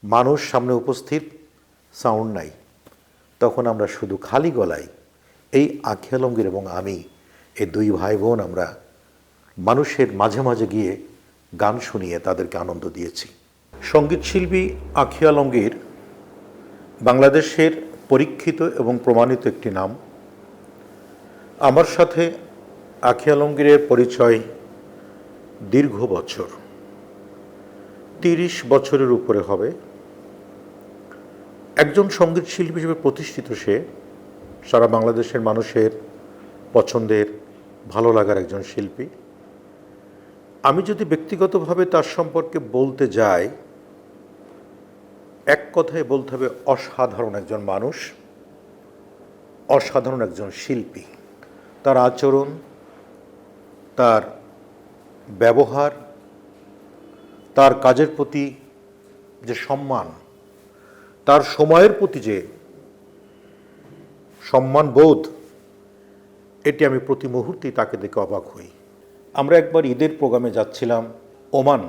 মানুষ সামনে উপস্থিত, সাউন্ড নাই, তখন আমরা শুধু খালি গলায় এই আঁখি আলমগীর এবং আমি এই দুই ভাই বোন আমরা মানুষের মাঝে মাঝে গিয়ে গান শুনিয়ে তাদেরকে আনন্দ দিয়েছি। সঙ্গীতশিল্পী আঁখি আলমগীর বাংলাদেশের পরীক্ষিত এবং প্রমাণিত একটি নাম। আমার সাথে আঁখি আলমগীরের পরিচয় দীর্ঘ বছর, 30 বছরের উপরে হবে। একজন সঙ্গীতশিল্পী হিসেবে প্রতিষ্ঠিত সে, সারা বাংলাদেশের মানুষের পছন্দের, ভালো লাগার একজন শিল্পী। আমি যদি ব্যক্তিগতভাবে তার সম্পর্কে বলতে যাই, এক কথায় বলতে হবে অসাধারণ একজন মানুষ, অসাধারণ একজন শিল্পী। তার আচরণ, তার ব্যবহার, তার কাজের প্রতি যে সম্মান, তার সময়ের প্রতি যে সম্মানবোধ, এটি আমি প্রতি মুহূর্তেই তাকে দেখে অবাক হই। আমরা একবার ঈদের প্রোগ্রামে যাচ্ছিলাম ওমান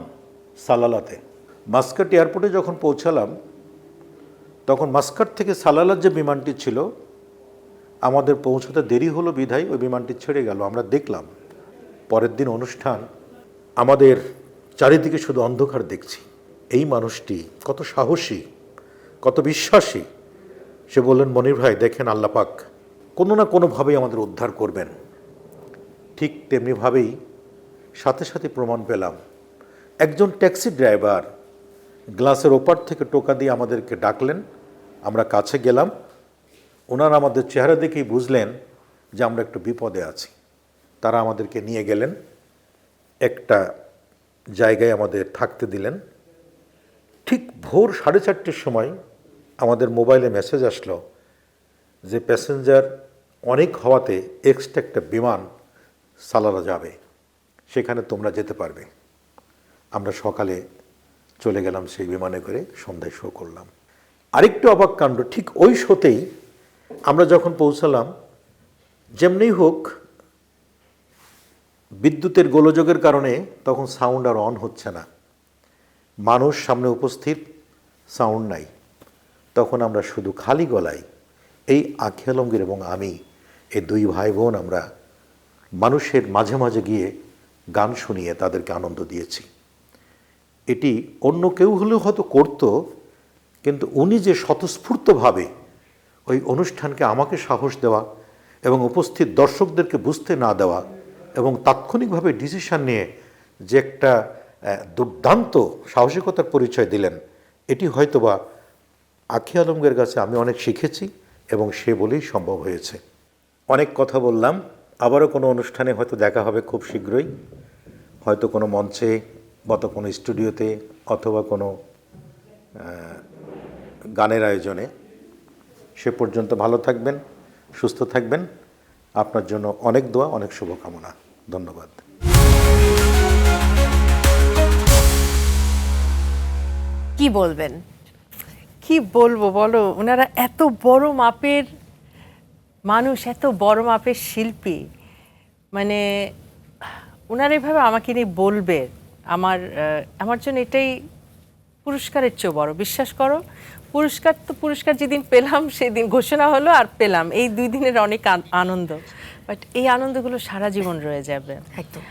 সালালাতে। মাস্কাট এয়ারপোর্টে যখন পৌঁছালাম, তখন মাস্কাট থেকে সালালার যে বিমানটি ছিল, আমাদের পৌঁছাতে দেরি হলো বিধায় ওই বিমানটি ছেড়ে গেল। আমরা দেখলাম পরের দিন অনুষ্ঠান, আমাদের চারিদিকে শুধু অন্ধকার দেখছি। এই মানুষটি কত সাহসী, কত বিশ্বাসী। সে বললেন, মনির ভাই দেখেন, আল্লাহ পাক কোনো না কোনোভাবেই আমাদের উদ্ধার করবেন। ঠিক তেমনিভাবেই সাথে সাথে প্রমাণ পেলাম। একজন ট্যাক্সি ড্রাইভার গ্লাসের ওপার থেকে টোকা দিয়ে আমাদেরকে ডাকলেন, আমরা কাছে গেলাম। ওনারা আমাদের চেহারা দেখেই বুঝলেন যে আমরা একটু বিপদে আছি। তারা আমাদেরকে নিয়ে গেলেন, একটা জায়গায় আমাদের থাকতে দিলেন। ঠিক ভোর 4:30টার সময় আমাদের মোবাইলে মেসেজ আসলো যে প্যাসেঞ্জার অনেক হওয়াতে এক্সট্রা একটা বিমান সালালা যাবে, সেখানে তোমরা যেতে পারবে। আমরা সকালে চলে গেলাম সেই বিমানে করে, সন্ধ্যায় শো করলাম। আরেকটু অবাক কাণ্ড, ঠিক ওই শোতেই আমরা যখন পৌঁছালাম, যেমনি হোক বিদ্যুতের গোলযোগের কারণে তখন সাউন্ড আর অন হচ্ছে না। মানুষ সামনে উপস্থিত, সাউন্ড নাই, তখন আমরা শুধু খালি গলায় এই আঁখি আলমগীর এবং আমি এই দুই ভাই বোন আমরা মানুষের মাঝে মাঝে গিয়ে গান শুনিয়ে তাদেরকে আনন্দ দিয়েছি। এটি অন্য কেউ হলেও হয়তো করত, কিন্তু উনি যে স্বতঃস্ফূর্তভাবে ওই অনুষ্ঠানকে আমাকে সাহস দেওয়া এবং উপস্থিত দর্শকদেরকে বুঝতে না দেওয়া এবং তাৎক্ষণিকভাবে ডিসিশন নিয়ে যে একটা দুর্দান্ত সাহসিকতার পরিচয় দিলেন, এটি হয়তোবা আঁখি আলমগীরের কাছে আমি অনেক শিখেছি এবং সে বলেই সম্ভব হয়েছে। অনেক কথা বললাম, আবারও কোনো অনুষ্ঠানে হয়তো দেখা হবে খুব শীঘ্রই, হয়তো কোনো মঞ্চে বা কোনো স্টুডিওতে অথবা কোনো গানের আয়োজনে। সে পর্যন্ত ভালো থাকবেন, সুস্থ থাকবেন। আপনার জন্য অনেক দোয়া, অনেক শুভকামনা। ধন্যবাদ। কি বলবেন? কি বলবো বলো, ওনারা এত বড় মাপের মানুষ, এত বড় মাপের শিল্পী, মানে ওনারা এভাবে আমাকে নিয়ে বলবে, আমার জন্য এটাই পুরস্কারের চেয়েও বড়। বিশ্বাস করো, পুরস্কার যেদিন পেলাম সেদিন ঘোষণা হলো আর পেলাম, এই 2 দিনের অনেক আনন্দ, বাট এই আনন্দগুলো সারা জীবন রয়ে যাবে। একদম।